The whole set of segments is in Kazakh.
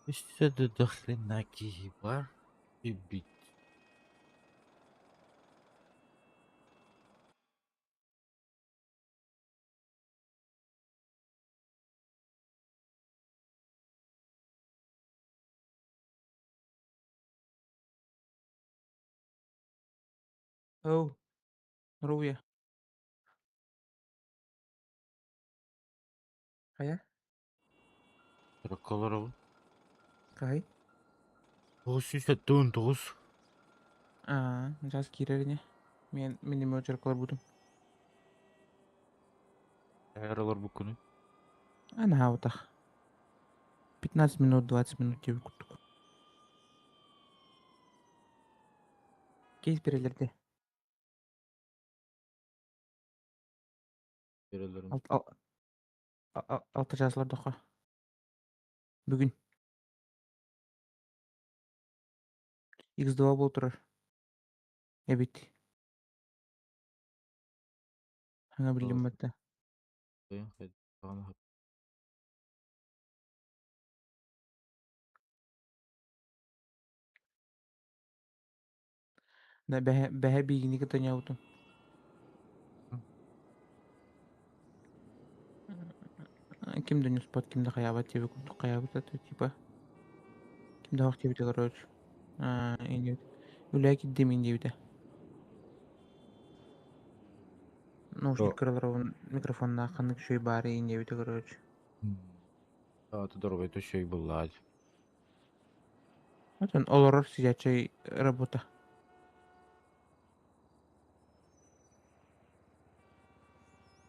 Еще до хрена киева и бить. Оу, Руя. Кая? Роколоров. Кай? 999. Жаз кирерine. Мен неме очеркалар будum. Айралар bu konu. Ана хаутах. 15 минут, 20 минут деп күттік. Кейс берелерде. Берелерим. Алты жазылардыққа. Бүгін. X2 бол тұрар. Эбит. Хаңа білім бәтті. Koyun kaydı. Tamam. Да бәһә бейгіні кітanya утым. Кимді не спот, кимді қаябат тебе күттік қаябат аты, типа. Кимді хақ тебе короче. Инде. Үлә киддем инде бите. Наушник О. кырылырын микрофонна қанық шөй бары инде бите короче. Aa, tu дорогой, то şey буллаç. Отон олорор сидячий работа.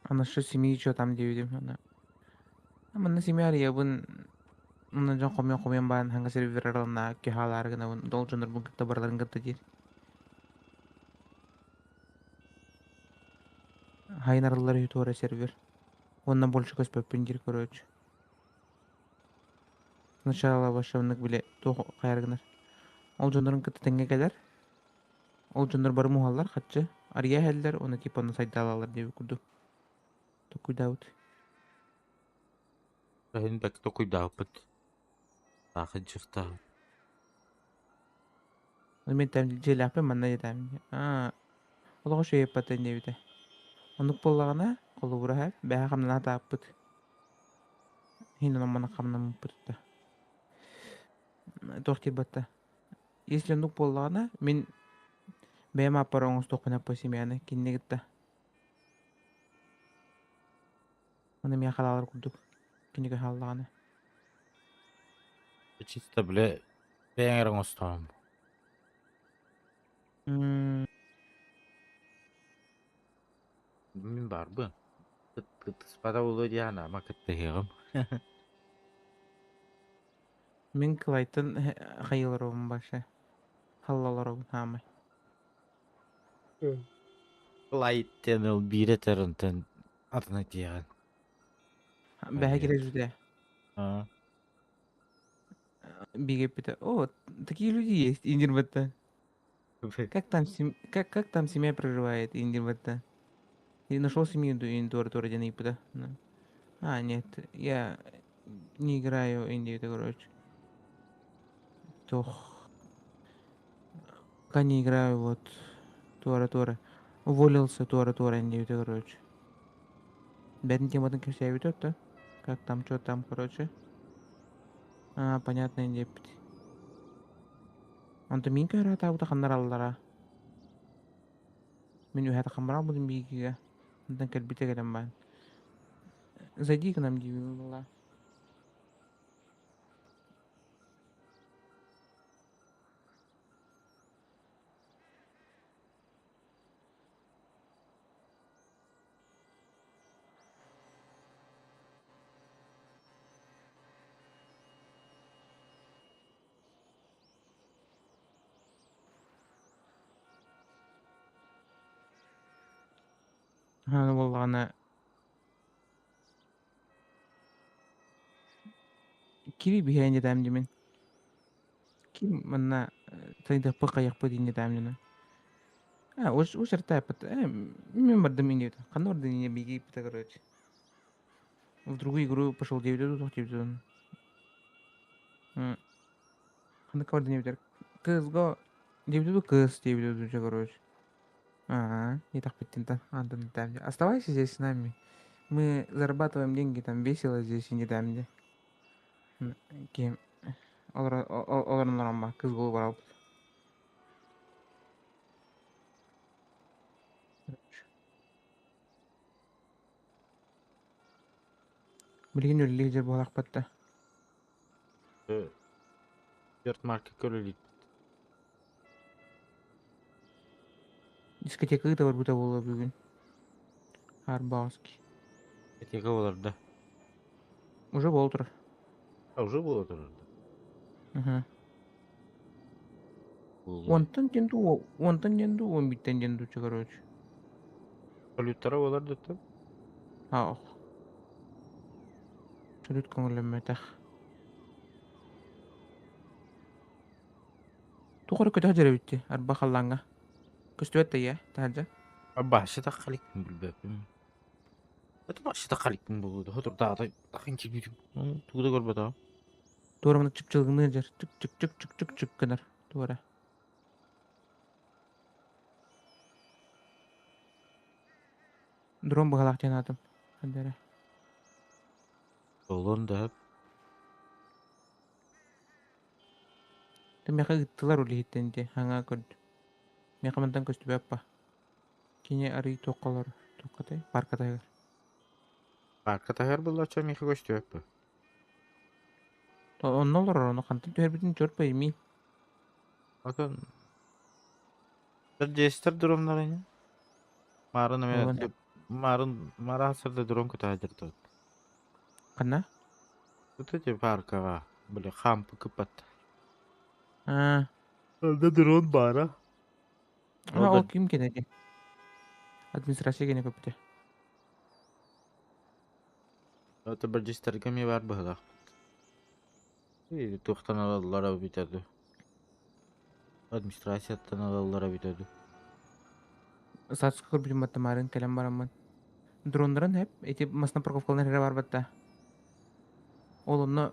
Ана что семьи что там девидим ана. Мына семья ябын мына жон комен баан ханга серверларына ке халар гына бун должонор бун кытта барларын кытта дир. Хайнарлар ютора сервер. Онна больше көспөппүн дир короче. Сначала башымнык биле то кайргынар. Ол жондорун кытта теңге келер. Ол жондор бар мухаллар хатчы. Ария хеллер, оны типа на сайт алалар деп курду. Токуй даут. Hen bek to kuydapıt. Takın çıktı. Мен там желаппен манна жетам. Олого шөй патен дебите. Онук боллагана колу бура бәһә камна тааппыт. Хин мана камна муппытта. Тохтир батта. Если онук боллагана мен бәма пароңус токуна по семьяны киннегитта. Аны мен халалар курдук. Кинеге халлагана. Çiste bile beğenirim ustam. Min var bu. Kıt spada olur yani ama kıt değilim. Мен кылайтын хайыларым баша. Халлаларым хамай. Light Channel 1 tarafından adına diyen. Бәһә Hayır. кире жүдә. Ha. Бигеп бите. О, такие люди есть, Индирбатта. Как там семья проживает, Индирбатта? И нашел семью Индор Денипда. Нет, я не играю Индию, короче. Тох. Пока не играю, вот. Тора. Уволился Тора Индию, короче. Бедный тематный кисе ведет, да? Как там, что там, короче. Понятно, Индия. Он-то минка играет, а вот ханнар аллара. Мен үһәт хамрау будем бигига. Онтан кэлбите келем баан. Зайди к нам, дивилла. Wallah ana кири бихайне дамди мен. Ким манна тайда пака якпа динне дамдина. Уж ртапат. Мен бардым инде. Канор динне биги пита, короче. В другую игру пошел 9 тох 9. Ханны каварда не битер. Кызго дебилу кыз дебилу душа, короче. Ага, не так пятинта. Антон там. Оставайся здесь с нами. Мы зарабатываем деньги, там весело здесь и не там. Кем? Олар норма. Кыз болу барабыз. Билген өлі жер болақ батта. Дört marka körülük. Дискотека да бар бута болу бүгін. Арбауски. Eteke olardı. Уже бол тұр. Уже было тоже. Ага. Булгай. Онтан денду, он биттен денду, короче. Салюттара olardı da. Ах. Салют көңіліме тақ. Тухары көтә жәрі бітті. Арба қалланға. Көсті бәтті я, тәжі. Başı da kalıktın bilbepim. Это başı da kalıktın buldu. Hodur dağda takın kilbiydim. Tuğda görbe dağı. Турамны чып чылгыны жер. Чык чык чык чык чык чык кынар. Туара. Дрон бағалақ тен атым. Хандары. Olan da hep. Тем яқа гыттылар улы хиттен де. Хаңа көрді. Меқа мантан көсті бәппа. Кине арый тоққалар. Тоққатай. Паркатайгар. Arka tahar buldu açam yıkı koştu hep. Онны олар оны қантын түйер бітін жорт байми. Bakın. Bir jester durumları ne? Marın Олан. me mara hasırda durum kötü hacırdı. Қанна? Kötü de parka var. Böyle kampı kıpat. Аа. Orada drone bara. Ол ким кенеге? Администрация кене көпті. Orada bir jester gemi var böyle. Tuhtan alalara bitirdi. Administrasiyadan alalara bitirdi. Статус көрбітін батты марын кәлем барамын. Дрондарын хеп, эти масына парковкаларын хере бар батта. Ол онны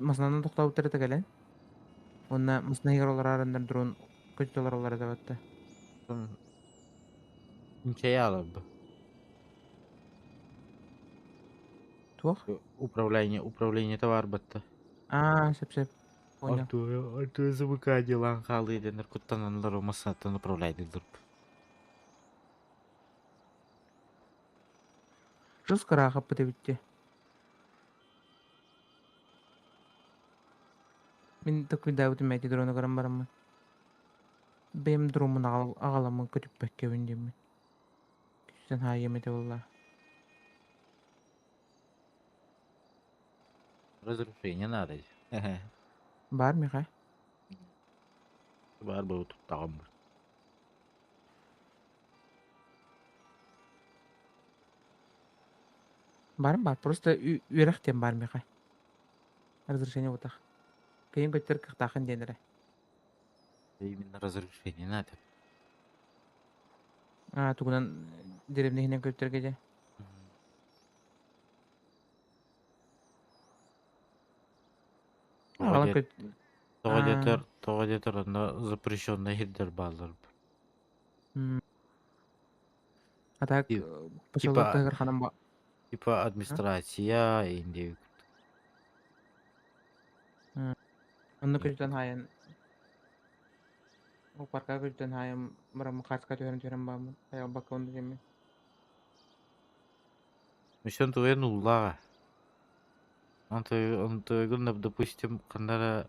масынаны тоқтау тәрі тәгәлен. Онна масына егер олар арындар дрон көтілер олар да батта. Şey alıb. Туох? Управление var battı. Сеп. Понял. Артуя замыкание ланхалы денер куттананлар масынаттан управляйды дұрп. Жыз қырағы бұты бітті. Мен түкіл дәуді мәйті дроны көрім барамын. Бем дромын ағаламын көтіп бәкке өндемін. Күстен haa емеді олла. Разрушение надо. Бар меха? Бар бұл тұттағым бір. Барым бар, просто үйрақтен бар меха. Разрешение отақ. Кейін көттер қықтақын денірі. Именно разрушение надо. Туғынан деревнехінен көттерге де. Ағалан көт... Тоғадетер анда запрещенный хердер балыр. А так, пошалдақ тағыр қанам ба... Типа администрация инде. Онны көттен хайын... Ол парқа көттен хайын мұрамы қарсқа түйерін бамын. Аял баққа онды демен. Мишен туе нулла. Он допустим, когда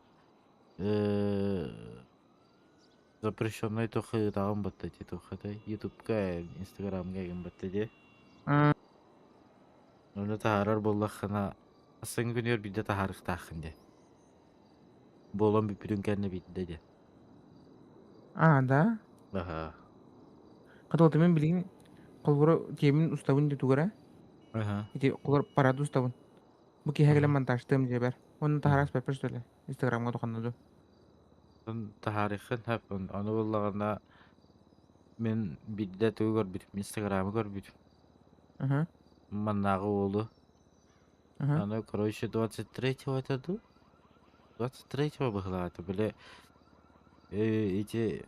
запрещенный тухы тагын баттати тухатай. Ютубка, Инстаграмга ген баттати. Оны тахарар боллахына сын күнер биде тахарык тахынде. Болон бипирүн кэнне бидде де. Да? Ага. Қатылды мен білген қолғыры темін ұставын де туғыра. Ага. Ити қолғыр парады ұставын. Бұл кейхәгілі монтажтым же бәр. Оны тахарас бәпір сөйлі. Инстаграмға тоқанады. Сын тахарыхын хап, оны боллағында мен бидде туы көрбүтүм, Инстаграмы көрбүтүм. Маннағы олу. Аны, короче, 23-го айтады. 23-го быһылаата биле ити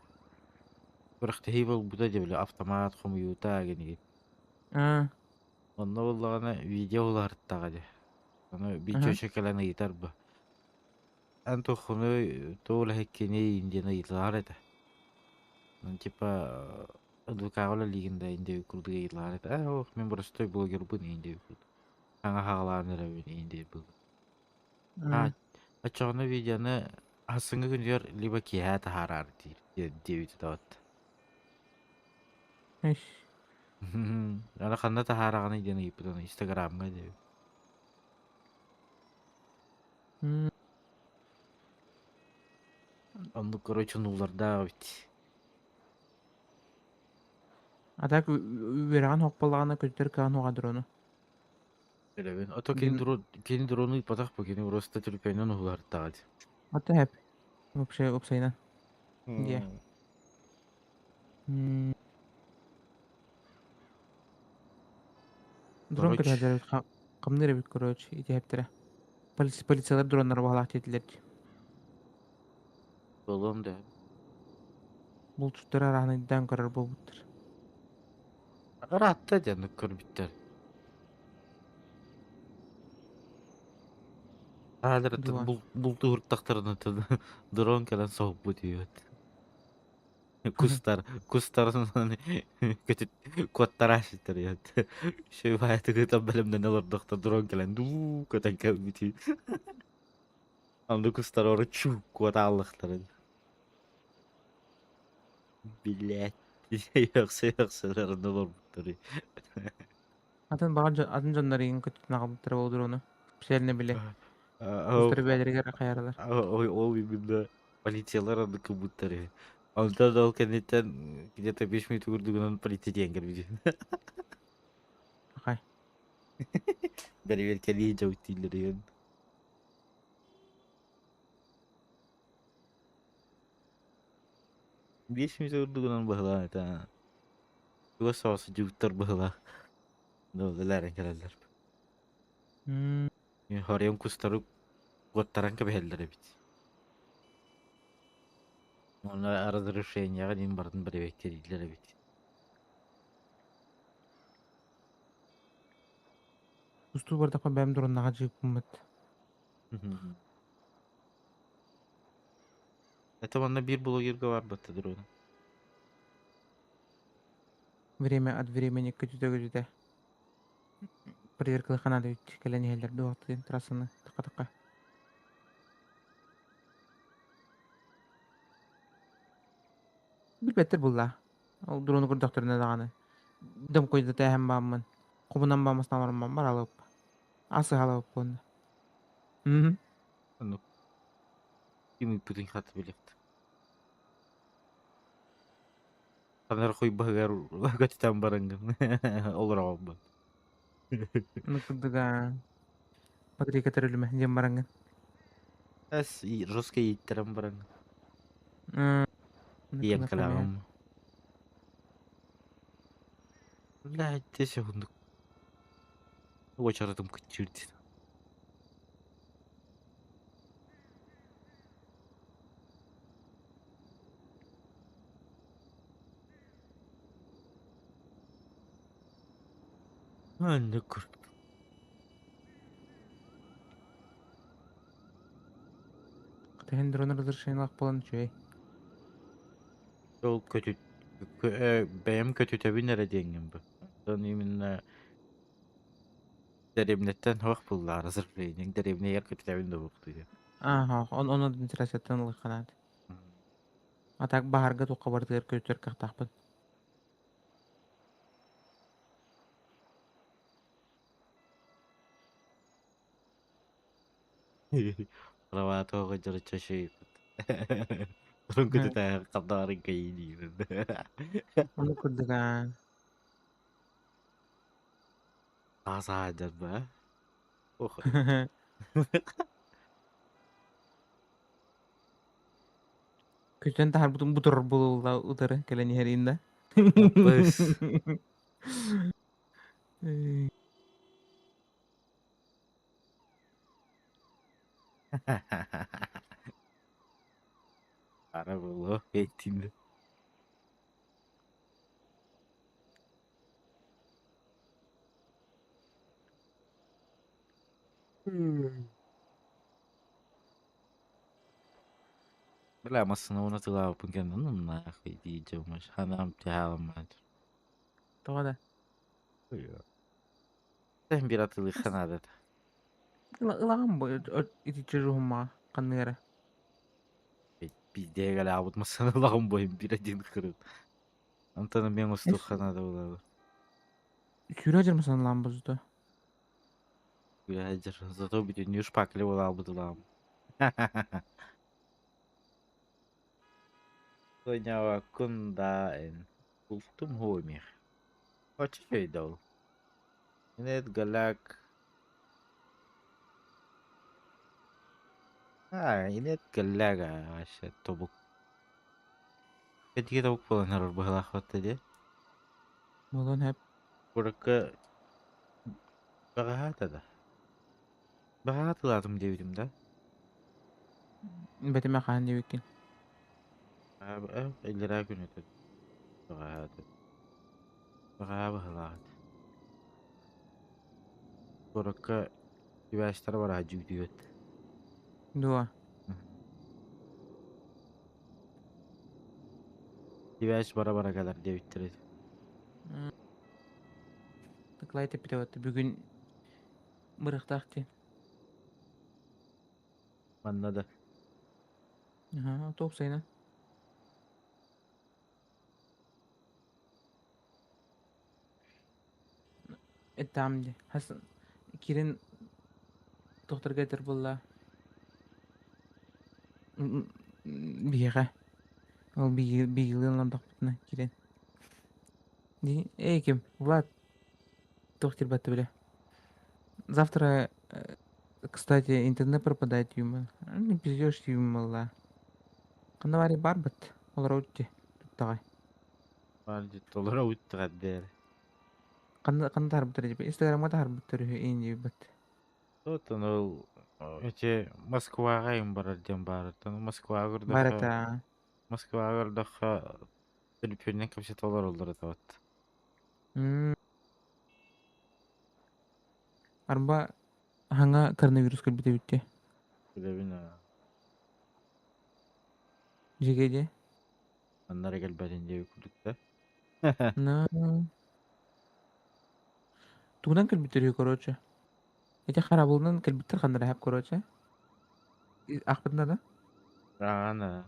бырахтыһый болбута дебиле автомат хомуюута гини. Аа. Онно буллагана видео улаартаға де. Ону видео Аха. шекелен ыйтарба. Ан тухуну тула хеккени индена ыйлаар эте. Типа адвокагола лигинда инде курдуга ыйлаар эте. Ох, мен простой блогер бун инде курду. Аңа хагалаан эребин инде бу. А, ачоғына видеоны асыңы күндер либо киһә таһаараар диэбит тават. Эш. Ана ханна таһаарааганы иден ыйыппытын инстаграмга диэбит. М. Онну короче нуларда бит. Атак үбераган хоппалагана көтөр каан хуга дрону. Элебин. Ото Дин кени дрону ипатах по кени просто түрпенен улартаға ди. ата хеп. Вообще опсайна. Дия. Дрон Короче, көтөдөр камныр бит короче ити хептер. Полициялар дроннар баглах тетилер. болом да. Бул чуттар араны дан көрөр болбуттар. Ратта ден көрбүттер. Хәзер Дуа. бул тууртактарына дрон келен соғып бутуйот. Кустарын көтүт коттара ашыттыр ят. Шөй баяты кытап белемден алар доктор дрон келен ду көтен кебити. Анда кустар ора чу кваталлыктар. Блять. Яқсы олар буттары. Атын жоннарын көтүт нагылдыр болу дрону. Пселне биле. Устар бәдергә каяралар. Ол именно полициялар аны кыбыттары. Анда да ол кенеттен где-то 5 минут көрдүгүнөн полицейден келбиди. Акай. Бери кели жауып тийилер. 5 минут көрдүгүнөн быһыла та. Туга соос жууттар быһыла. Нолдалар келелер. Хорем кустару готтаран кебелдер бит. Onlar разрешенияга дин бардын бревектер идлер бит. Усту бардакка бәм дроннага жыгып куммат. Это ванна бир блогерга бар батты дрон. Время от времени көтүтө. Проверкалы ханада бит келени хелдер дуактын трассаны така. Билбеттер булла. Ол дрону көрдөхтөрүнө даганы. Дым койду тәһәм баммын. Кубунан бамасына бармам бар алып. Асы алып конду. Ну, ким путин хат билет. Канар хой багар гатитан баранган. Олар абба. Ну кырдыга патрика терилме дем баранган. Ас и жесткий иттерам баранган. Ну Иен кына каме. калагам. Блядь, те секунду. Очередом кучирти. Не курт. Тәһән дроны разрешениелак болан чөй. Ол көтү бәям көтү табинер денген бу. Дан именно Деревнеттен хоқ булла разрешение. Деревне яр көтү табинде букту. Ага, оны интересеттен ылык канат. Атак баһарга тукка бардыгар көтөр кактакпын. Раватого жарчаши. Урун көтү та кадарын кайди. Оны кырдыга Аса жарба. Ох. көтөн тахар бутур булула утары келени херинда. Пыс. Para было eğitimde. Бля, мы сынавына тыла пынген, ну нахуй дiyeceğim. Hanım tiyalamadı. Тоҕо Sen bir atılı hanadı. ылаган бу итичи жуһуммаҕа ханныгара Bizde gel abut masana lağım boyun bir adin kırın. Antana ben ustu эс hanada olalı. сүүрэ ажырмасан лаан бузду Ya hacer. Zato bir dünya şpaklı olalı budulam. Sonya kunda en. Ultum homir. Kaç şey dal. Net galak. Ha, inet galaga aşağı tobuk. Ketika tobuk falan harus bahalah hotte dia. молон хэп Buraka bagahat ada. Bagahat lazım diyebilirim da. бэтэмэ хаан дибиккин Abi, illera günü de. Bagahat. Bagahat bahalat. Buraka üniversiteler var hacı diyor. дуа Üniversite bara kadar diye bitirir. тыклай теппитебатты бүгүн бырыктаахти Anladı. тоопсайна эттаамди хас кирин тохтор гетер булла биэҕэ ол биигылын ламдахпытына кирин ким Влад тохтер батты биле завтра кстати интернет пропадает юма не пиздешь юмалла канавари барбат олоротти туттагай Bence dolara uyuttu kadar. канда тарбыттар деп инстаграмга тарбыттар ин дебат Тотан ол эти Москвага им барарден бар. Тан Москва гордаха барата Москва гордаха Филиппиннен капсет олар олдыр тават. арба ханга коронавирус көлбүтэ битти Bilebina. жегеде Anlara gel ben diye kurdukta. на тугунан көлбүттөр короче эти харабылынан көлбүттөр кандай хап короче акпытында да Ana.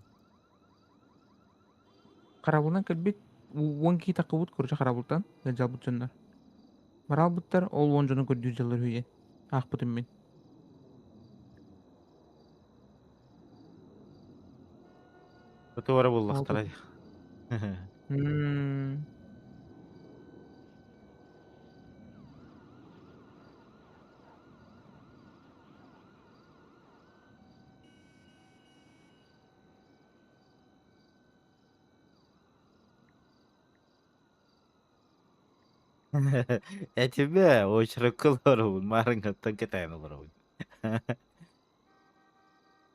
харабылынан көлбүт уонки такыбыт короче харабылтан жалбыт жоннор баралбыттар ол он жонун көрдүү жалар үйен акпытым мен Kötü vara bulduk албыт taray. Etime o şarkılar olun. Marın kattan ketayn olur olun.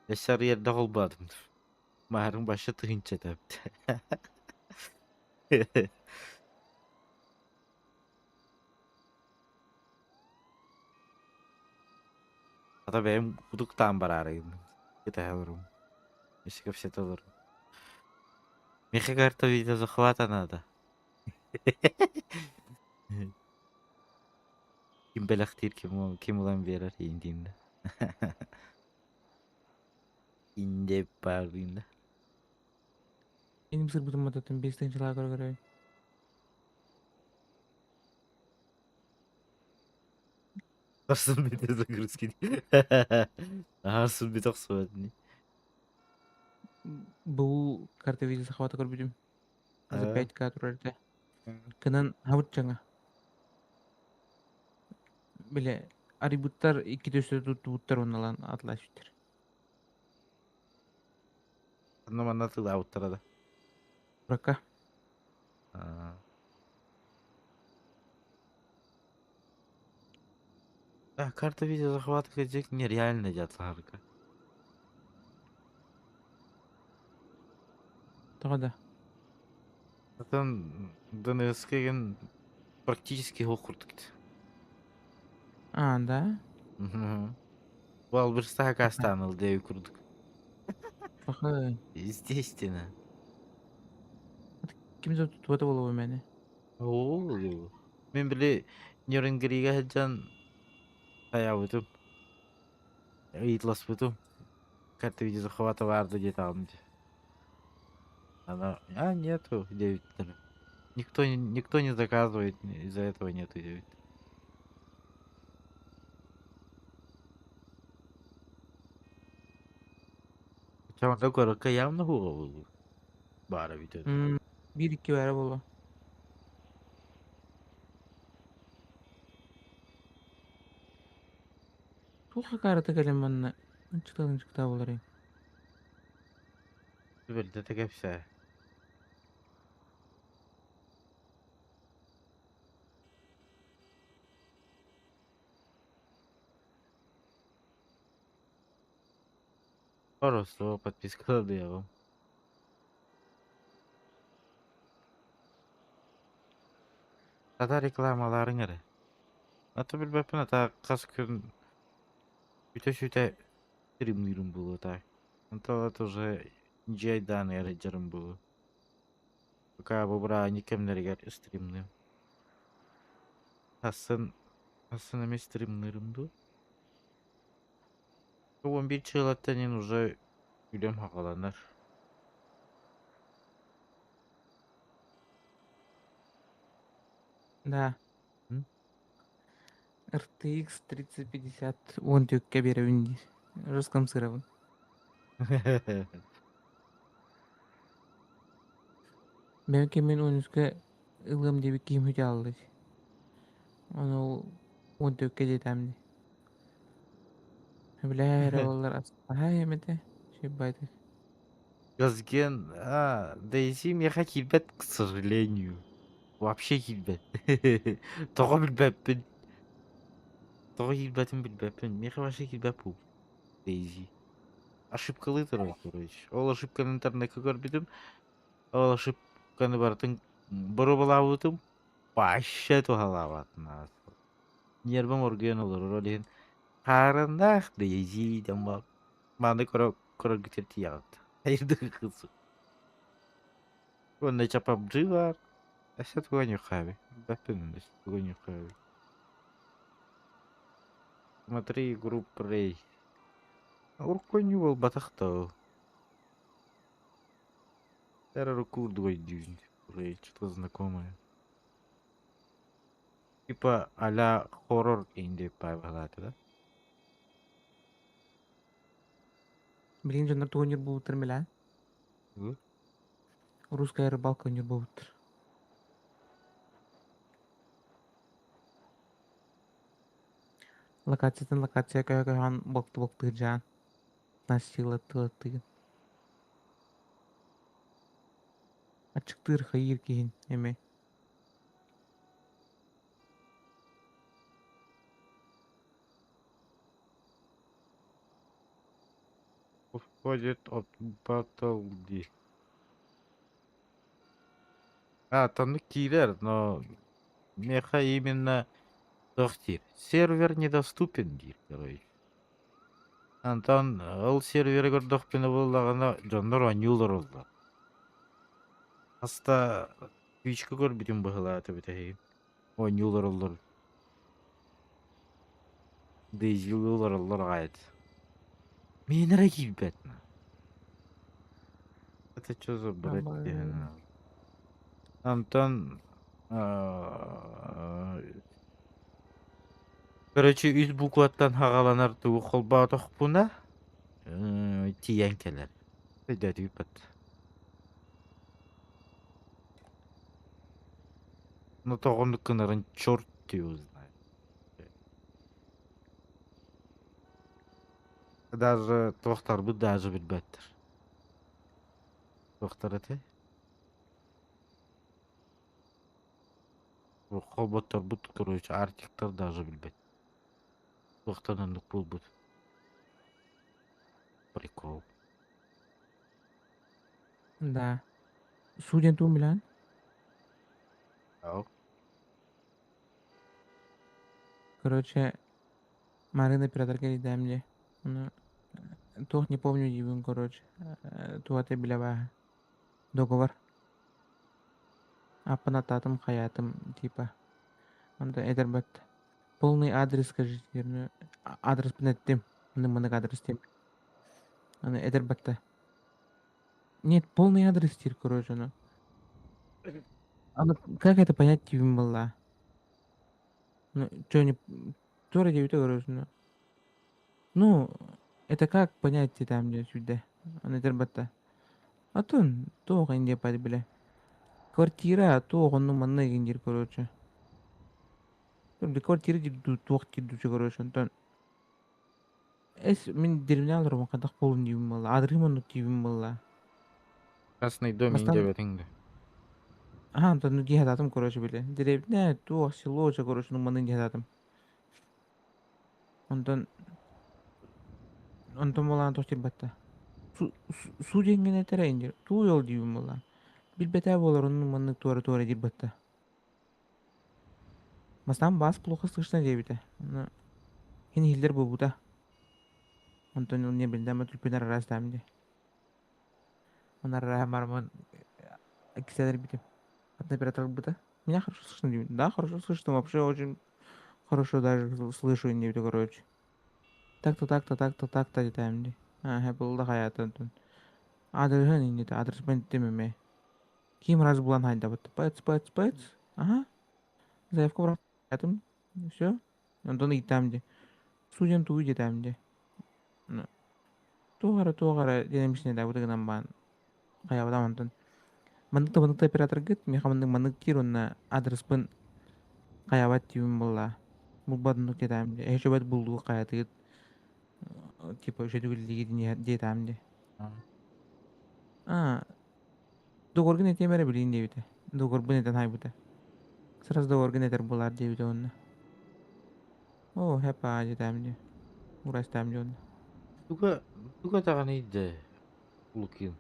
Yaşar yerde olmadım. Marın başı tığınca taptı. Hatta benim kuduktan bararayım. Ketayn olurum. Eski kapset olurum. Mika karta video захвата надо. Kim belaktir kim ulan verir indiğinde. İnde bağırında. эни сырбытым ататын бестен жылаа көргөрөй Nasıl bir de загрузки. Nasıl bir de соодни. бул карта виза захвата көрбүдүм за А. 5к турарда кынан хабытчаңа биле арибуттар икки төстө туттубуттар уналан атлашыптыр Ну манатыл ауттарада. бурака А. А, карта видео захвата как нереально дятларка. Тоҕо да. Атын дыныскеген практически окурдук. Да? Вал bir сака Ага. станыл деп курдук. Охы. Естественно. Ким туата болобу мени? Oo. Мен биле Нюрнбергге хаджан таябытым. Ыйытласпытым. Карта видео захвата варды жетамын. Она, нету, девять. Никто не заказывает, из-за этого нету 9. Причем такой явно был бара видео. Бир икки баара боло. Тул хакарата келем манна. Чыкта болар эми. Böyle de hepsi. Просто подписка diyorum. Ata reklamaların ere. Ata bilbepin ata kas gün üte şüte streamliyorum bu ata. Ata уже жайдан ярыжарым bu. Пока бобра никемнерге стримлим. Асын эме стримлерымды. 11 чыйлаттан уже үлем хакаланар. Да. RTX 3050 10 тюкке беребин дейт. Рускам сырабын. Мен 13-ке ылым деп кийим үтө алды. Аны 10 тюкке жетем ди. Билер олар ай эмете. Шибайды. Газген, Дейзи меха килбет, к сожалению. Вообще килбет. Того билбеппин. Того килбетин билбеппин. Меха вообще килбеп бул. Дейзи. Ошибкалы турат, короче. Ол ошибканы интернетке көрбүдүм. Ол ошибканы бартын бурубалабытым. Вообще тухалабатын. Нервым орген olur. Ролин. Карындах Дейзи. Дама. Маны көрөгүтер тиягат. Хайырдыгы кызы. Он начал PUBG var. Esat гоню хави. Бапин, гоню хави. Смотри, игру Prey. Урконю был батахтал. Я руку двой дюйм. Prey, что-то знакомое. Типа а-ля хоррор инди пайвалаты, да? Билин жондар тугунур булуптар мела. Мгм. Русская рыбалка өнүр болуптар. Локациядан локация көйгөн бокту жан. Насилаттыгын. Ачыктыр хайыр кийин эме. Уходит от Battle D. Там киллер, но меха именно тохтир. Сервер недоступен, дир, короче. Антон, ол сервері көрдік пені болағына жондар анюлар олды. Аста Twitch'ка көр бітін бұғыла аты бітәйін. Анюлар олар. Дейзилулар олар ғайд. Мен рәкил бәтіна. Это что за бред? Антон... Короче, үз букваттан хағаланар тұғы қолба атық бұна. Тиян келер. Дәді бәт. Но тоғымды кынырын чорт деу знает. Даже тоқтар бы даже білбәттір. Тоқтар әте? Қолбаттар бұд, короче, артиктар даже білбәт. Тоқтанындық бұл бұд. Прикол. Да. Суден туу билан. Ау. Короче, Марина оператор келдем же. Ну, тух не помню дивин, короче. Туаты билеба. Договор. Аппана татым хаятым, типа. Анда эдербет. Полный адрес, скажите, верно. Адрес пнеттим. Ныманык адрес тем. Аны эдербетте. Нет, полный адрес тир, короче, ну. Как это понять тивин была? Ну, чё не... Тоже девять, короче, ну. Ну, это как понять там, где сюда? Аны эдербетте. Атын, тух инде пад биле. Квартира, тух онну манна гиндир, короче. Tur квартира жирду тух тирдучу, короче, антон. Мен деревня алырмын, кадак болун дийбим бала. Адрым ону дийбим бала. Красный дом инде Бастан, бетиңде. антон, ну дихататым, короче, биле. Деревня, тух, село, короче, ну манны дихататым. Онтон, онтон болан тух тирбатта. Су денген этере индир. Туу yol дийбим бала. Билбете болар, онну манны туары дирбатта. Бастан бас плохо слышно дебите. Хин хилдер бубута. Онтон, он не билдәме түлпинар раз дәмде. Онар марман киселер битим. От оператора быта. Меня хорошо слышно, Дим? Да, хорошо слышно. Вообще очень хорошо даже слышу инде, короче. Так-то, детаем, ди. Был хаятын. Адресен инде, адрес бентимеме. Ким раз булан хайда быт. Пэц. Ага. Заявка брат. Ятым. Все. Онтон итам, ди. Суден туй детаем, ди. Тугара, денемишне да, бутыгынан бан. Хаябадам онтон. Мандыкта оператор гыт. Меха мандык тирунна адрес бен хаябат тибин болла. Бул бадындык детаем, ди. Эшебет булду хаятыгыт. Типа еще түгілдегі де тамде. Доғыргын ете мәре білейін дебіті. Доғырбын етін хайбыты. Сырас доғыргын етер болар дебіті онына. О, хэпа де тамде. Урас тамде онына. Туга, туга таган иде. Лукин.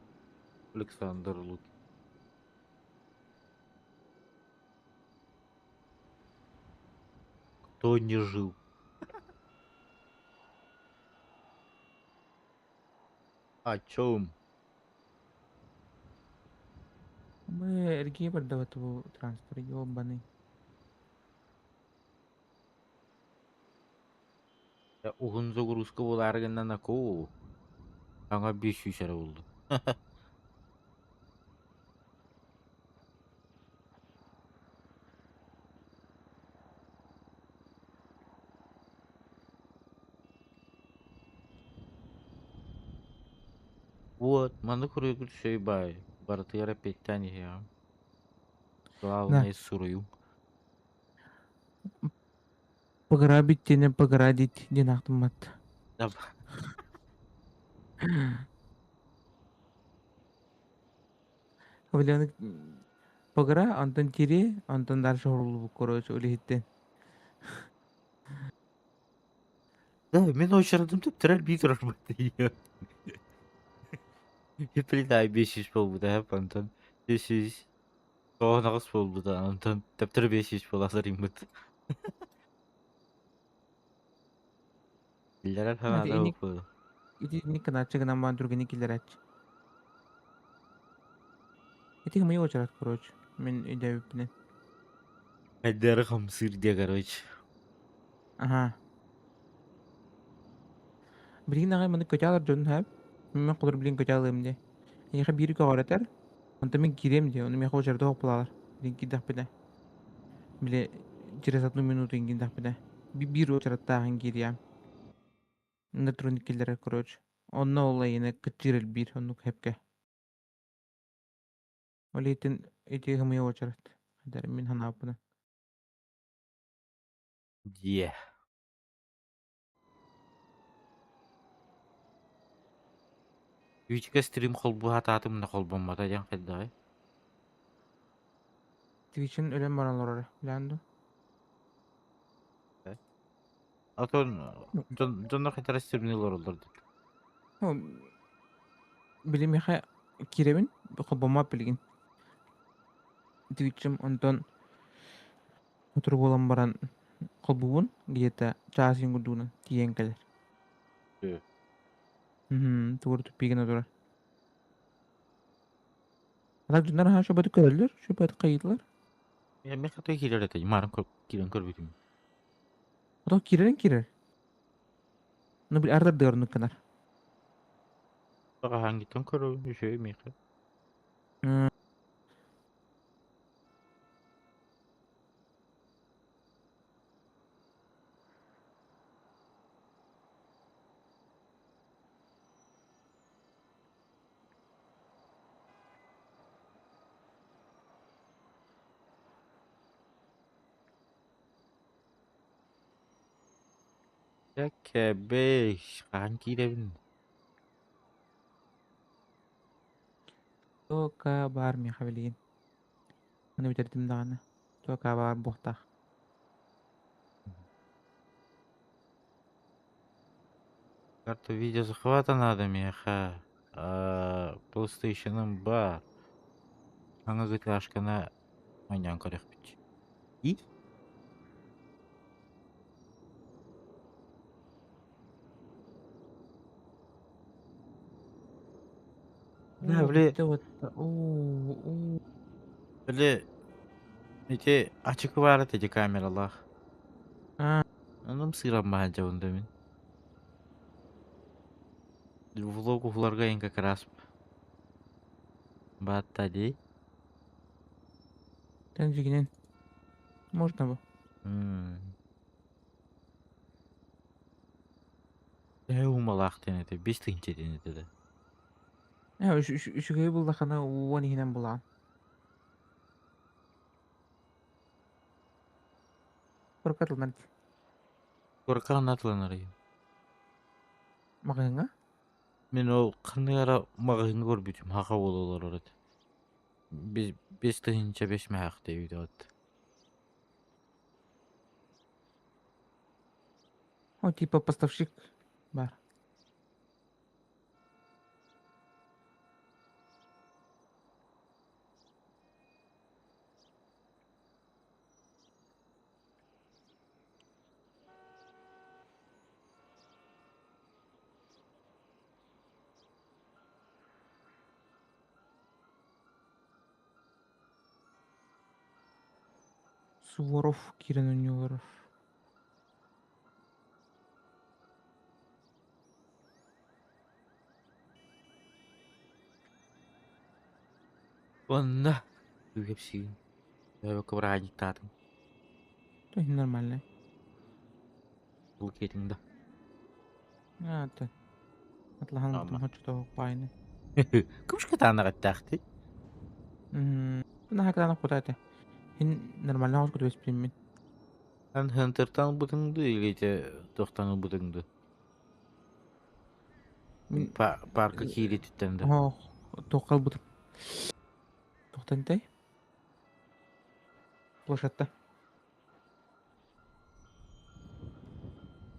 Александр Лукин. Кто не жил? О чем? Мы эргей бардаваты бұл транспорт ёбаный. Ya uzun загрузка bulargından ako. Аңа 500 шара oldu. Вот, маны көрөгүл сөйбай. Бартыгара петтани я. Да, Главное сурую. пограбить тені поградить ден ақтымат. Да, Ойланы погра, антон тире, антон дальше хорулу короче, улихиттен. мен очардым деп тұрар бей тұрар барды. Хеприлай 500 болду да, антон. 500. Тоғынағыз болду да, антон. Тептір 500 боласыр имбіт. Иллерар Надо ханада иник, оқыды. иник канатчы гынан бан түргені келер ач. Итик мы очарат, короче. Мен үйде өппінен. Хайдары қамсыр де, короче. Ага. Билигин ағай маны көте алар жөнін хәп. Мен құлыр билин көте алым де. Еха бири көғаратар. Онта мен кирем де. Оны меха очарда оқ бұлалар. Билин кидақ біде. Биле через 1 минуту ингиндақ біде. Бир очаратта ағын кириям. Онда тұрын келдер, короче. Онна олла ені кыттирел бир. Онну хепке. Оли итин ити хымыя очарат. Хадар мен хана апына. Де. Ючка стрим қолбу хататымна қолбаммата жан қайдай. Твичен өлен баралар ора. Биланду. Атон, жонна қайтара стримнелер оларды. Билим еха киремин. Бұқы бома білген. Twitch'im onton oturup bolan baran kolbubun где-то чаасыйын курдугунан тиийэн келер. Tüh. Тугур түппиген отурар. Алар дьоннар ha şöbeti köreldir, şöbeti kayıtlar. Ya me katı kiler ete. Marın kilen körbütüm. Ото кирерин кирер. Ну bir ardar dörnük kadar. Baka hangi ton körü şey mi? Ya kebeş. Hangi de bin. Toka bar mi habilin. Onu bitirdim dağını. Toka bar bohta. Kartı videosu hvatan adam ya ha. PlayStation'ım var. Hangi gıtı aşkına oynayan korek biç. İyi. La Oo böyle bitti botta. Oo. böyle nece açık var ete kameralar. Ha, Anım sıram bahane onda min. Vlog ularga enka krasp. Battadi. tenjiginin. Можно bu. Humalak denedi. Biz tinçe denedi de. Ya şu köyü bulda kana uwan hinen bulan. Korkatılman. Korka anlatılanır ya. Makanga. Men o kınıra mağın görbütüm. Haka olalar orada. Biz tinçe beş mehak deydi o. O типа поставщик бар. Суворов, Кирин Унилов. Ванна. Hepsi. Ya kıvıracık tadım. То есть нормально. Bu ketinde. А, то. Атлахан бутум Ama. хочто пайны. Kımış katana kattaktı. На хакана кутате. Хин нормально хос куту беспримин. Sen Hunter'tan bıdındı. İlgece doktanı bıdındı. Мин Parkı kiri tüttendi. О, токал бутум. Токтантай. Площадта.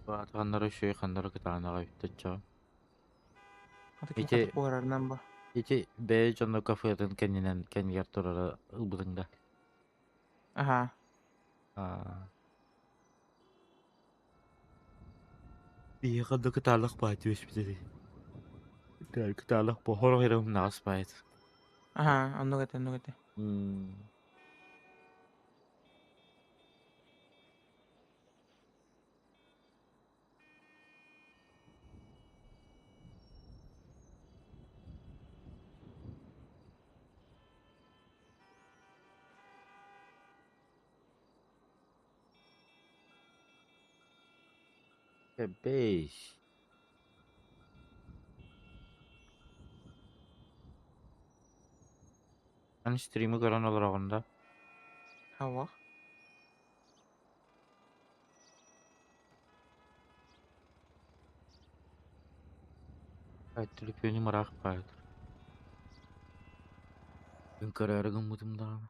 Atkanlara şey kanlara katana kayıttıca. Ата ким İki катып бугарарынан ба. İki B canlı kafayatın kendi yartırara ılbıdında. Аха. Bir yakında kıtarlık baydı beş bir dedi. Kıtarlık bu horo herum nas baydı. Аха, аннугате, аннугате. Beş. Ben stream'i gören olur onda. Хава. Kayıttırıp beni merak baydı. Ben kararı gımıdım da.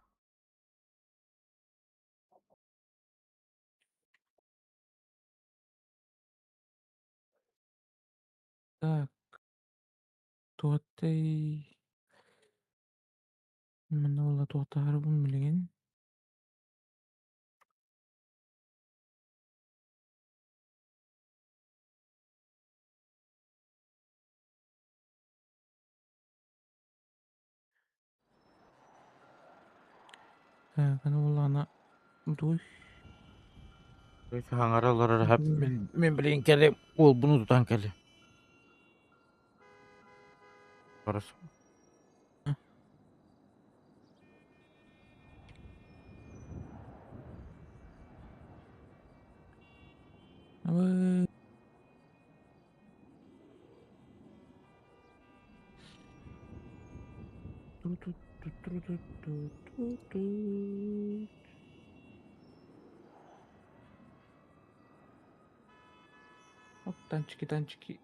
Так, тотай. Мына ула туохтаарбын билигин. Аны ула ана дуй. Хаңаралар хап мен билейин келе ол буну тутан келе. Барас. Абы. Оп, танчики, танчики.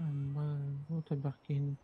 Амба, вот табакин.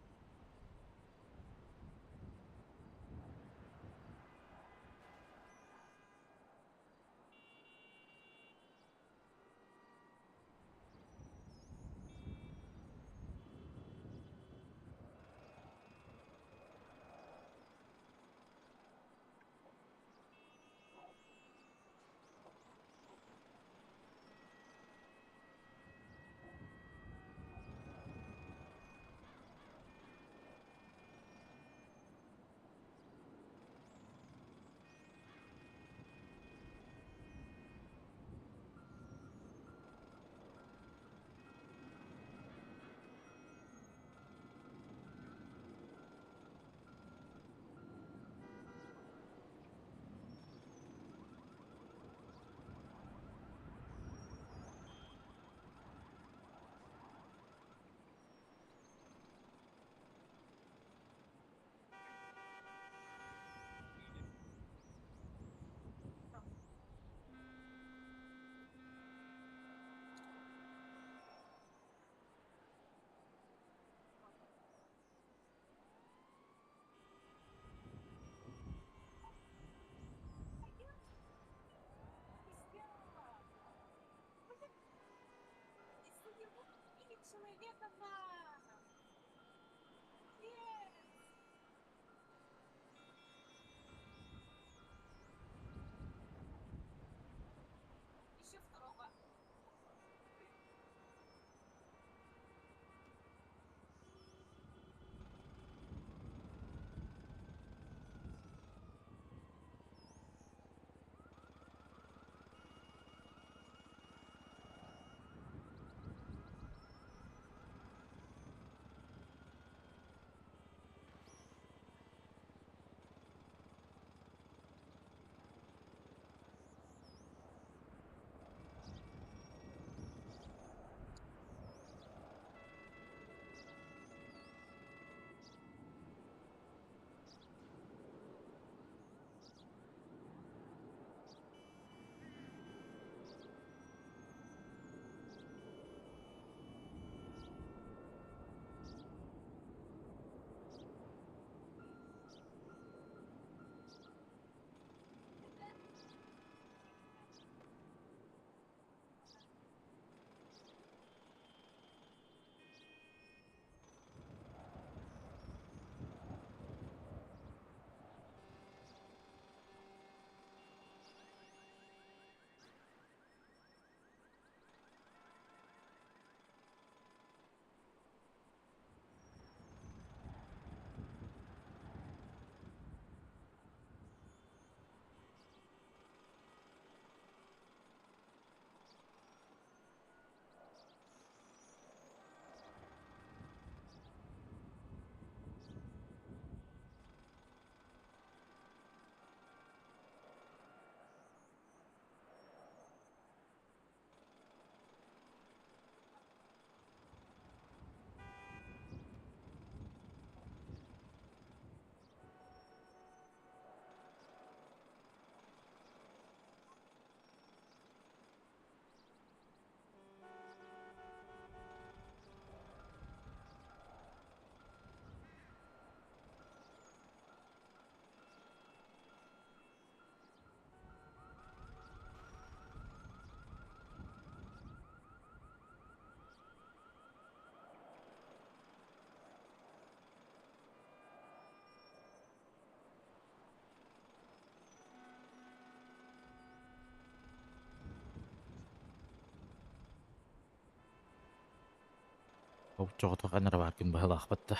Çoğutu kanara barkın bahal akbatta.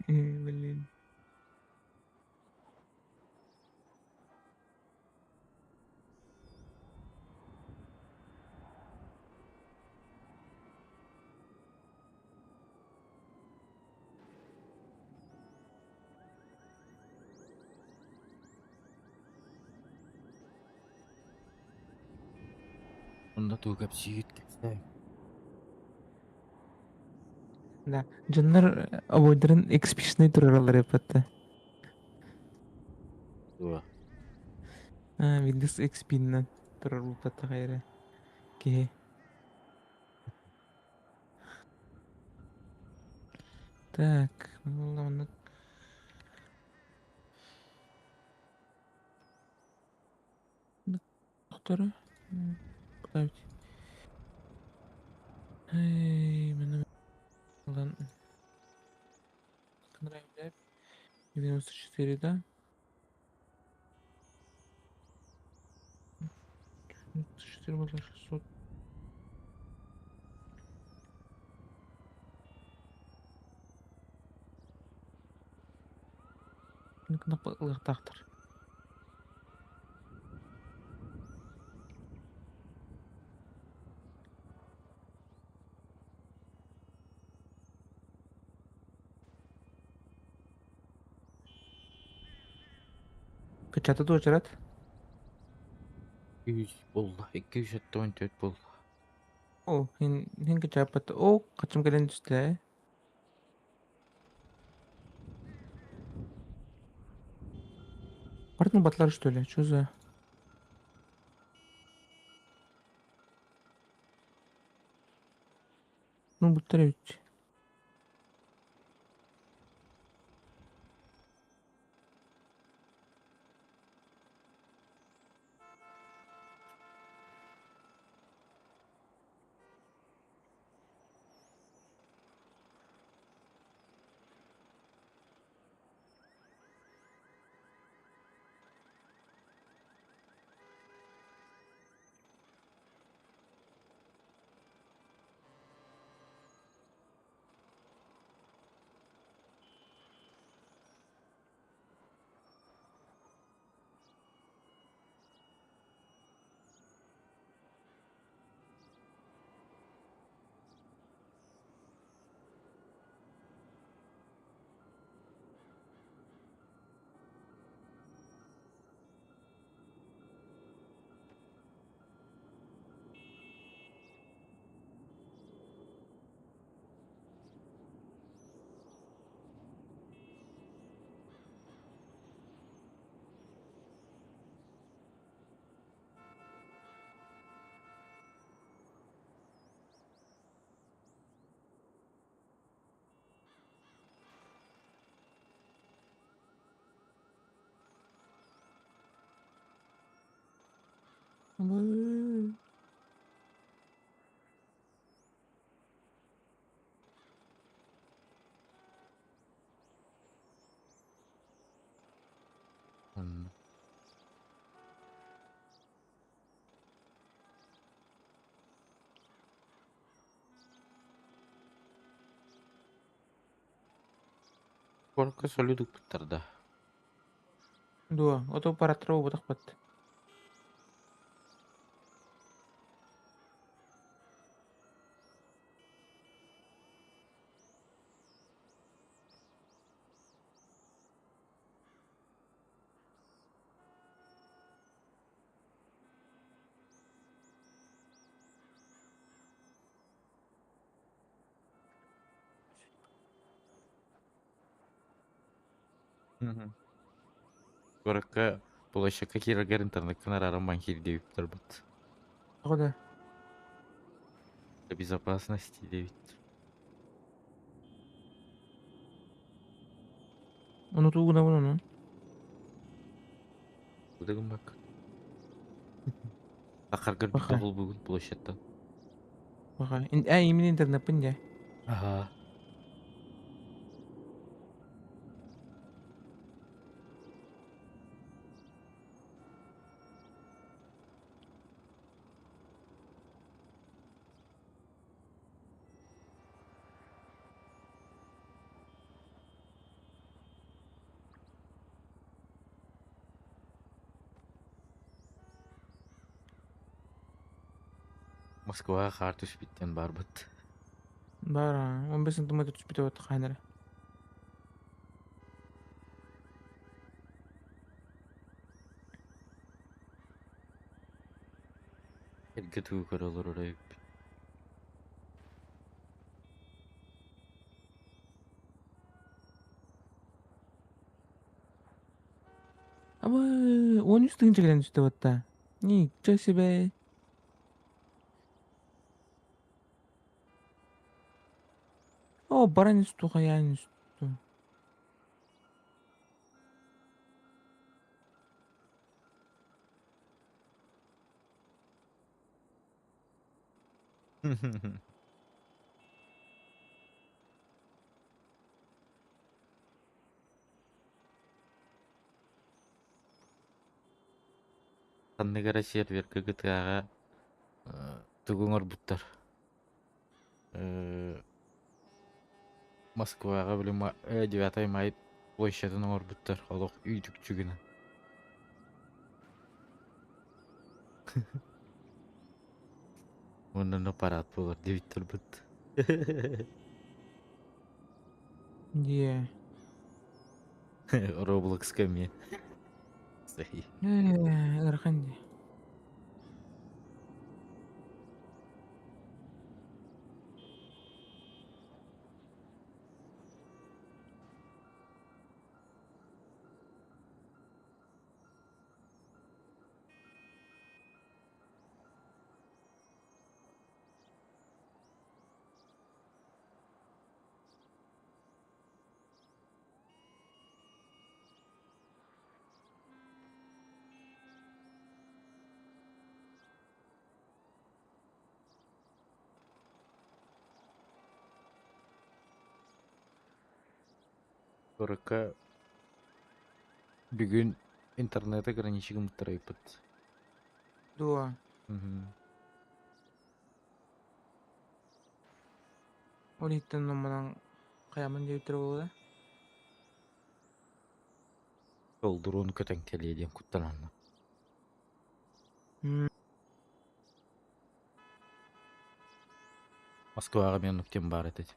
Belin. Onda tuğgap siyit kese. Да. Жаннар avoideren expedition'ı durarlar yapattı. Tuğa. Windows XP'nden durar bu patta hayra. Ki. Так. Ладно. Doktoru. Ставить. Эй, мене lan. Конрайвер. 94, да? 94 было 600. Напылықтақтыр. Качаты да очарат. 200 boldu. 274 boldu. О, хин качапат. О, качым келен түсті. Бардың батлар что ли? Что за? Ну, будто ведь. Hmm. Korka soliduk bitirdi. Дуа. Ото паратро бутак бат. Korka bulaşıkka kiragар интернеттен араран хирди биптер бит. Хода. Безопасности дебит. Унутуугуна буну. Будагын бак. Такаргар Баха, бирде кол бүгүн площадьтан. баха. Имен интернетпин же. Ага. Москвага кар түшпүттен барбыт. Бара, 15 сантиметр түшүп кетип атты кайнара. Эрге түү көрөлөр оройуп. Аба, 13 тыгынча түшүп атты. Ничего себе. О, баран үстү, каян үстү. Танныгара серверге ГТАга тугуң орбуттар. Москвага билим 9 май площадын орбуттар. Олох үйдүкчүгүнө. Онун аппарат болор дебиттер бут. Е. Roblox кеме. Сахи. Ырхан. Коракка бүгүн интернет ограничигин тарайпыт. Дуа. Ол иттен номадан каямын дейтер болду. Ол дрон көтөн келеден куттананна. Москвага мен нүктем бар этет.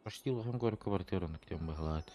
Почти улахан көрүп квартира нүктем багалат.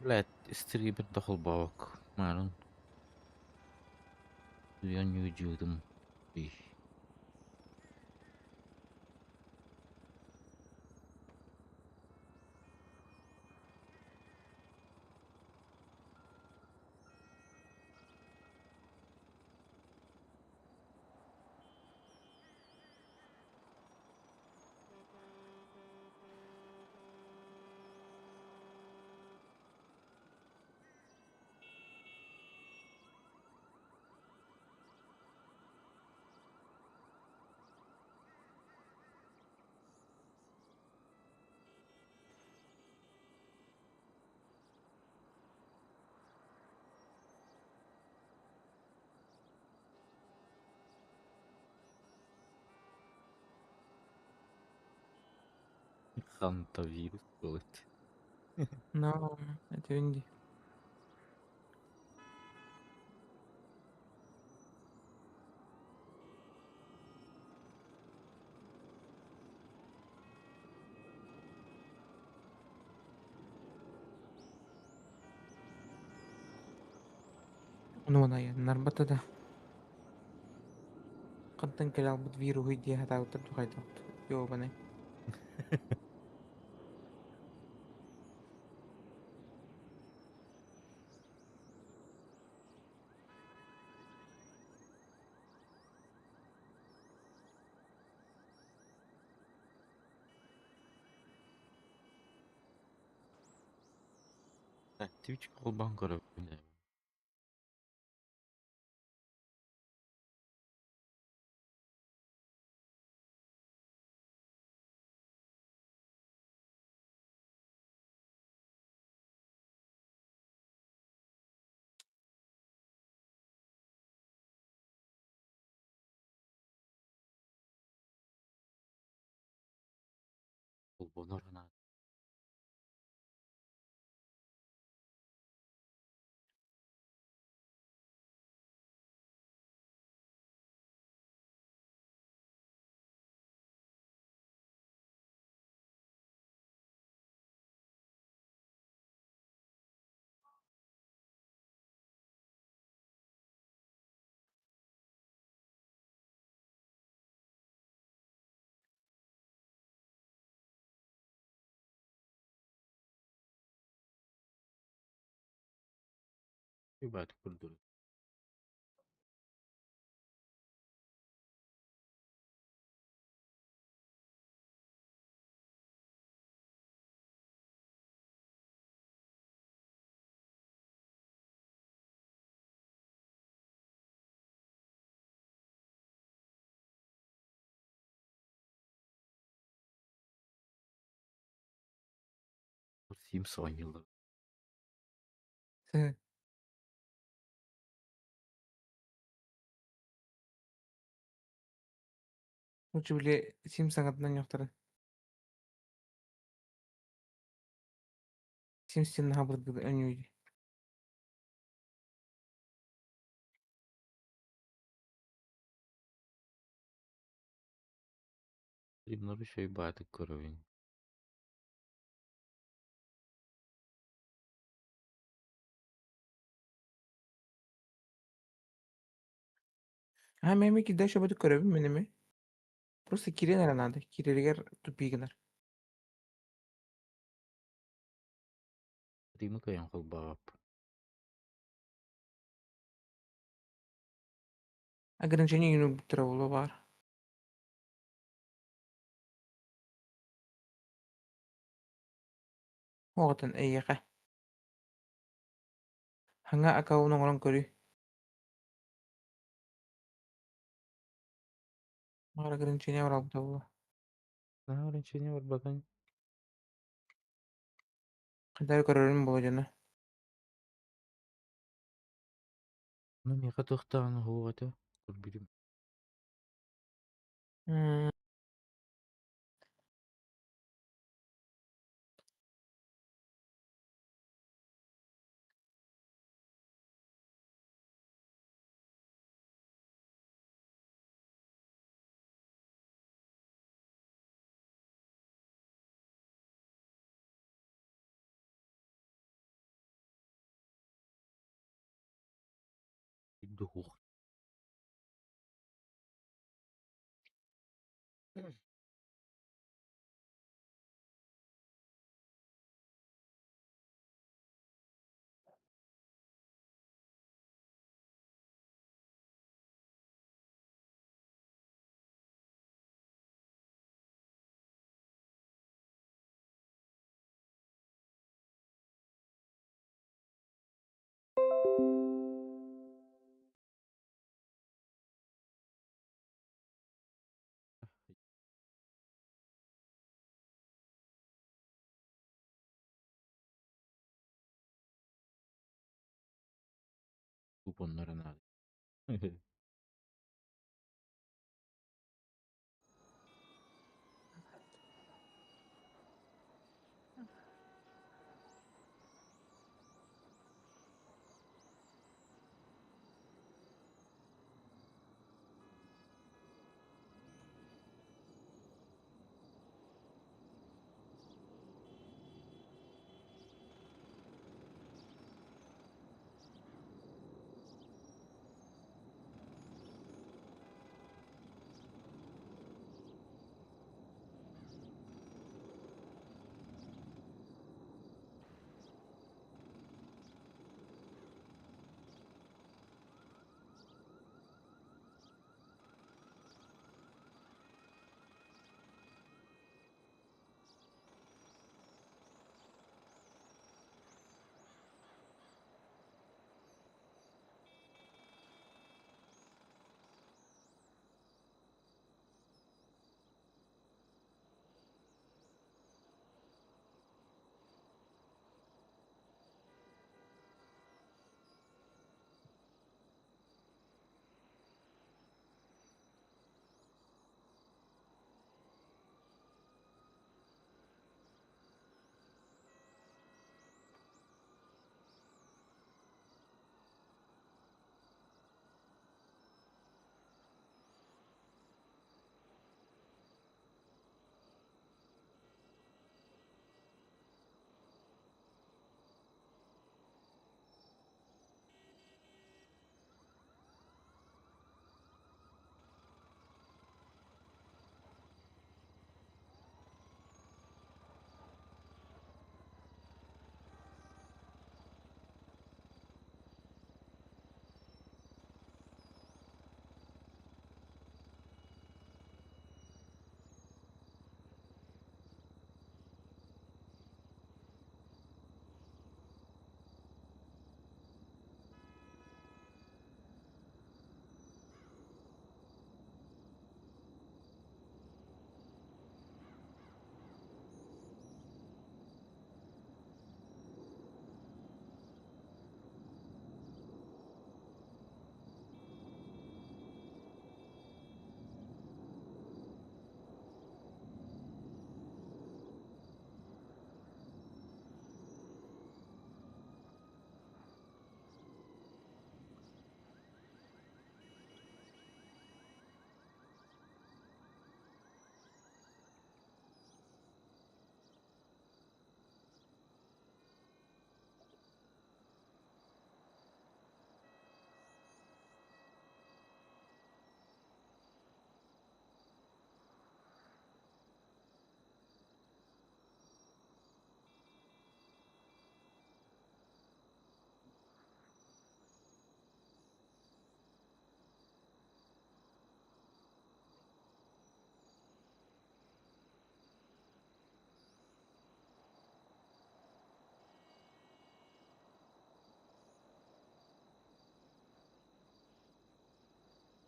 Блядь, стример дохол бавок. Манун. Я не удивлен. Ханта вирус болот. No, эти Nuona ya narbata da qaddan kala albut viru hidi hata utat qayta yo bane Twitch kolban görevinde. Kolban بعد كل دول. Sims oynuyorlar. se ucu bile sim sangatdan yoktara sim sin habır gibi önüydü Bunları şey بعد görevin. ha meme ki daşa badu körevim menemi Просто кире надо кирелер тупигнер Rima kayak kolbap. ограничение юну травулы бар оғытын эйеқе хаңа акауының орын көрі мағар ограничение бар алып табылы Ограничение var bakın. қандай көрерім болу жана Ну мега тохтан хугата. Көрбүрүм. Дух. Kuponların hali.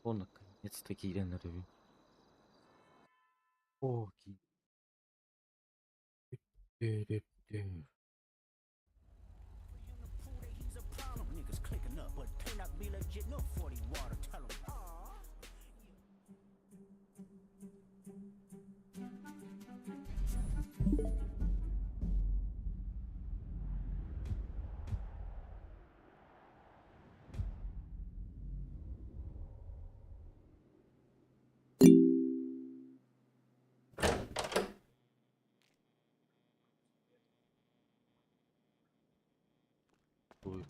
О, наконец-то кийлен ревю. О, ки. Niggas clicking up, but turn up be legit. No 40 water, tell 'em. Ой.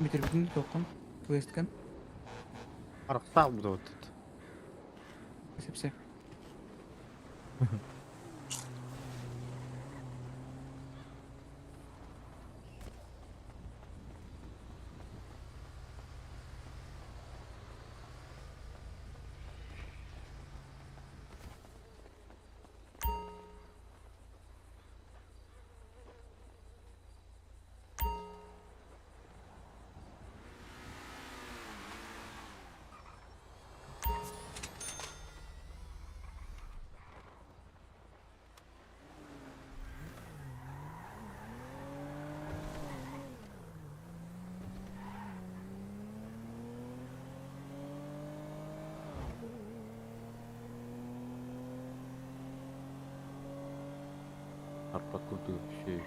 Bitiribidin toqan. Quest'kan. Аргасаа бүгд. Sepse. Арпак көтү şey.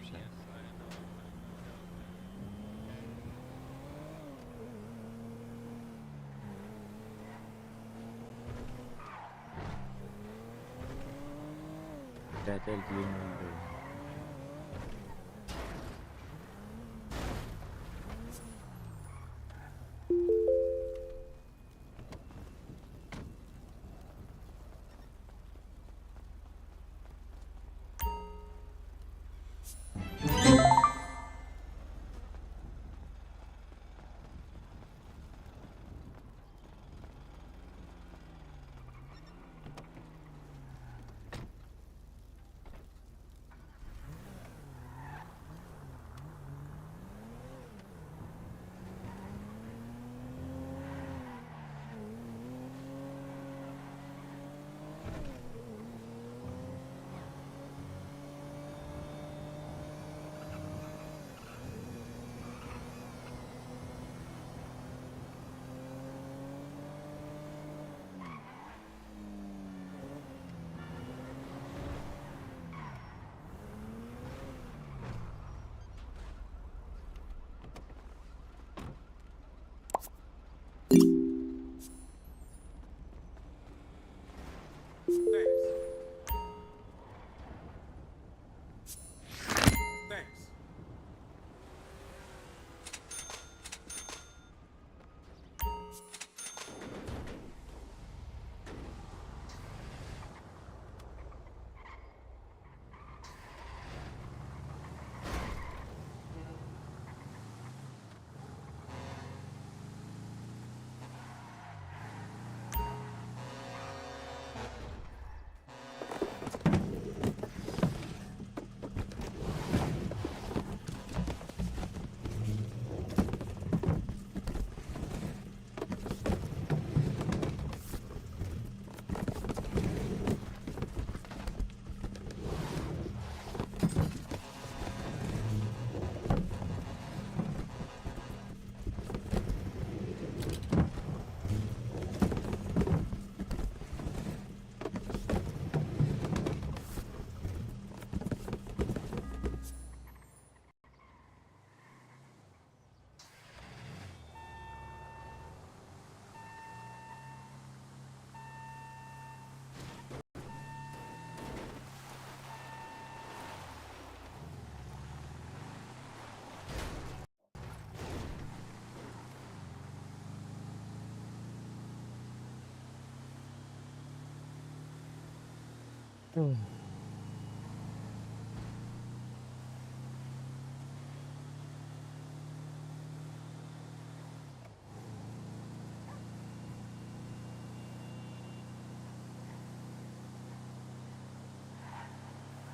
общаться. Приятель длинный, блин.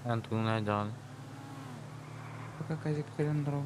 Antum nereden? Пока Казик Калиндров.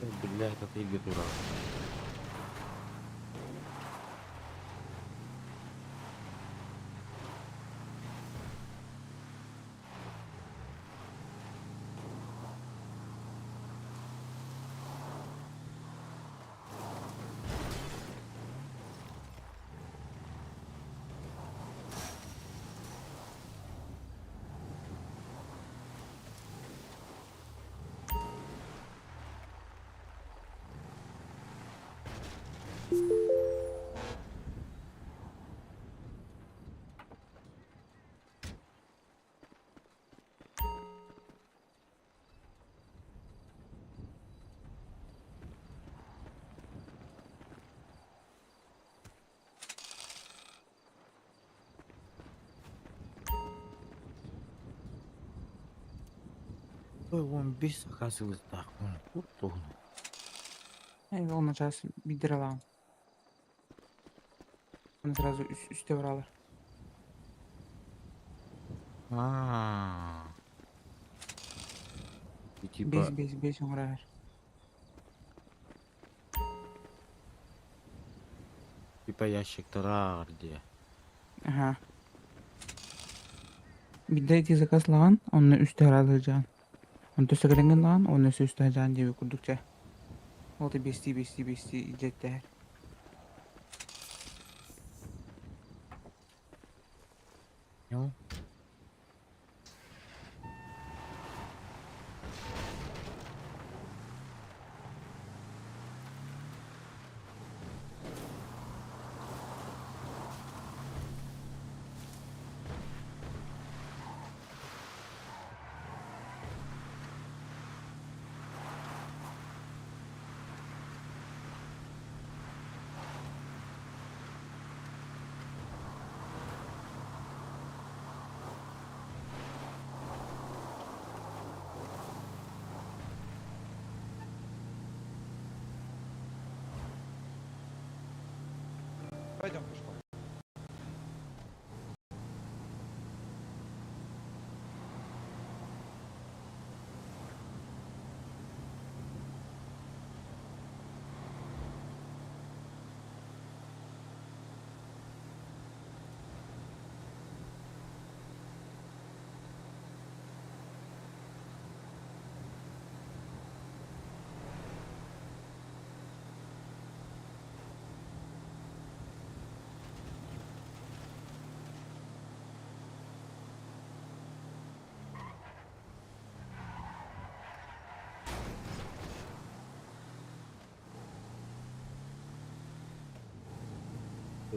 بالله تطيب تراب. Он без оказывается так, он путун. Onu çarşı bir lira alalım. Onu сразу üste vuralım. А. И типа, Beş vuralım. типа ящик-то где? Aha. Bir de eti zakas lan, onu üste alacaksın. Onu tösegelen lan, onu üste alacaksın diye kurdukça. O da besti ciddi. Ну, Пойдем пешком.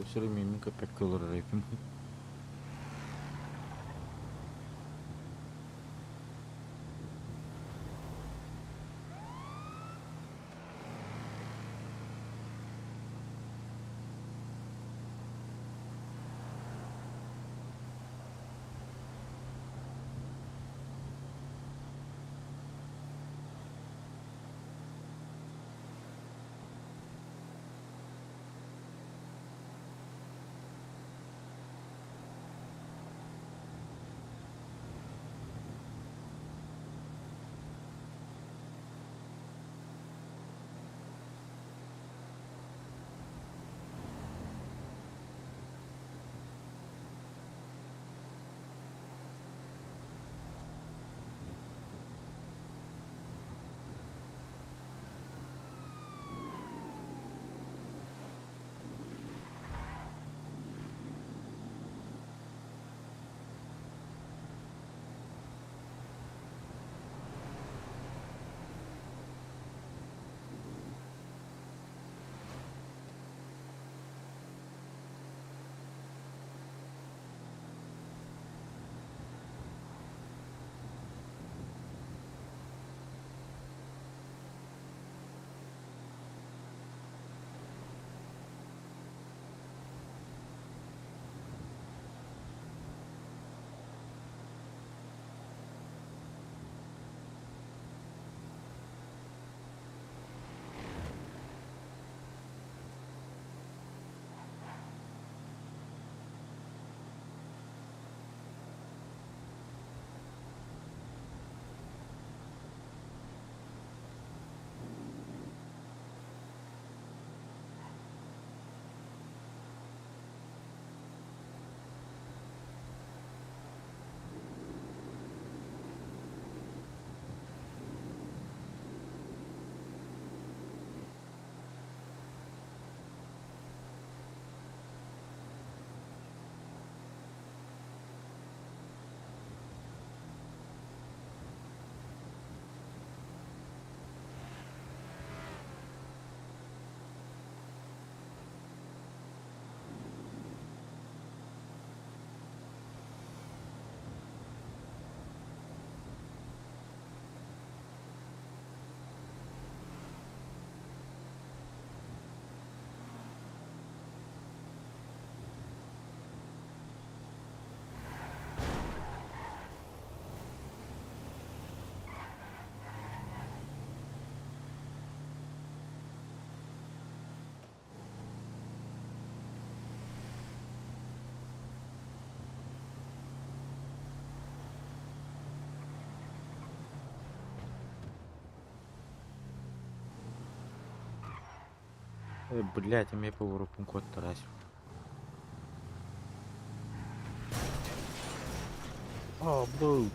все время ими köpek olur rapim. Блядь, у меня поворот код тарась. О, блуд.